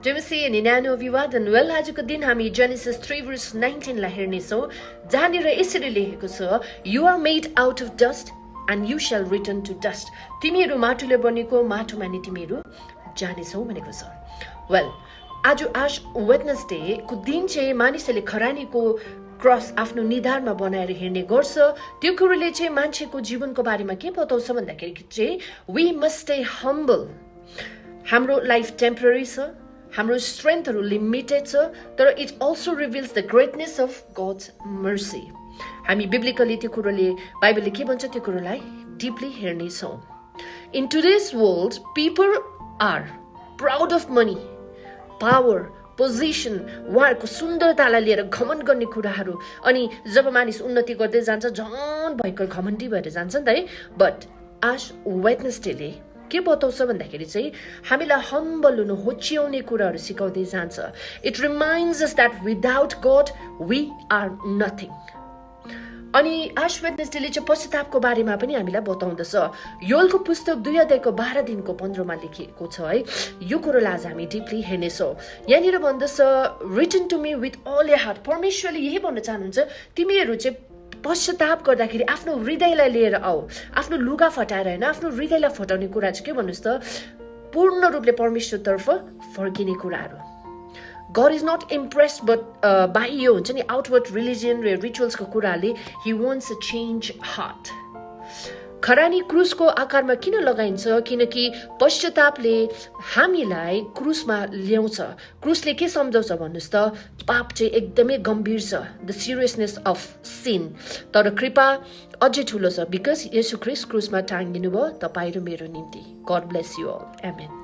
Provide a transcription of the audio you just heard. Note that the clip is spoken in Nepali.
जेमसी अनि न्यानो अभिवादन। वेल, आजको दिन हामी जेनेसिस 3:19 लाई हेर्नेछौँ, जहाँनिर यसरी लेखेको छ, you are made out of dust and you shall return to dust. तिमीहरू माटोले बनेको, माटोमा नि तिमीहरू जानेछौ भनेको छ। वेल, आज आश वेडनेसडेको दिन चाहिँ मानिसहरूले खरानीको क्रस आफ्नो निधारमा बनाएर हिँड्ने गर्छ। त्यो कुरोले चाहिँ मान्छेको जीवनको बारेमा के बताउँछ भन्दाखेरि चाहिँ वी मस्ट स्टे हम्बल। हाम्रो लाइफ टेम्पररी छ, हाम्रो स्ट्रेन्थहरू लिमिटेड छ, तर it also reveals the greatness of God's mercy. हामी बिब्लिकली त्यो कुरोले, बाइबलले के भन्छ त्यो कुरोलाई डिपली हेर्नेछौँ। In today's world people are proud of money, power, position, उहाँहरूको सुन्दरतालाई लिएर घमण्ड गर्ने कुराहरू। अनि जब मानिस उन्नति गर्दै जान्छ झन् भयङ्कर घमण्डी भएर जान्छ नि त है। बट आज वेडनेसडेले के बताउँछ भन्दाखेरि चाहिँ हामीलाई हम्बल हुनु, होच्याउने कुराहरू सिकाउँदै जान्छ। It reminds us that without God we are nothing. अनि आश वेडनेसडेले चाहिँ पश्चातापको बारेमा पनि हामीलाई बताउँदछ। योलको पुस्तक 2:12-15 लेखिएको छ है। यो कुरोलाई आज हामी डिपली हेर्नेछौँ। यहाँनिर भन्दछ, return to me with all your heart. परमेश्वरले यही भन्न चाहनुहुन्छ, तिमीहरू चाहिँ पश्चाताप गर्दाखेरि आफ्नो हृदयलाई लिएर आऊ। आफ्नो लुगा फटाएर होइन, आफ्नो हृदयलाई फटाउने कुरा चाहिँ के भन्नुहोस् त, पूर्ण रूपले परमेश्वरतर्फ फर्किने कुराहरू। God is not impressed but by यो हुन्छ नि आउटवर्ड रिलिजियन र रिचुअल्सको कुराले he wants a change heart। खरानी क्रुसको आकारमा किन लगाइन्छ? किनकि पश्चातापले हामीलाई क्रुसमा ल्याउँछ। क्रुसले के सम्झाउँछ भन्नुहोस् त, पाप चाहिँ एकदमै गम्भीर छ, द सिरियसनेस अफ सिन। तर कृपा अझै ठुलो छ, बिकज येशू ख्रीष्ट क्रुसमा टाँगिनु भयो तपाईँ र मेरो निम्ति। God bless you all, amen.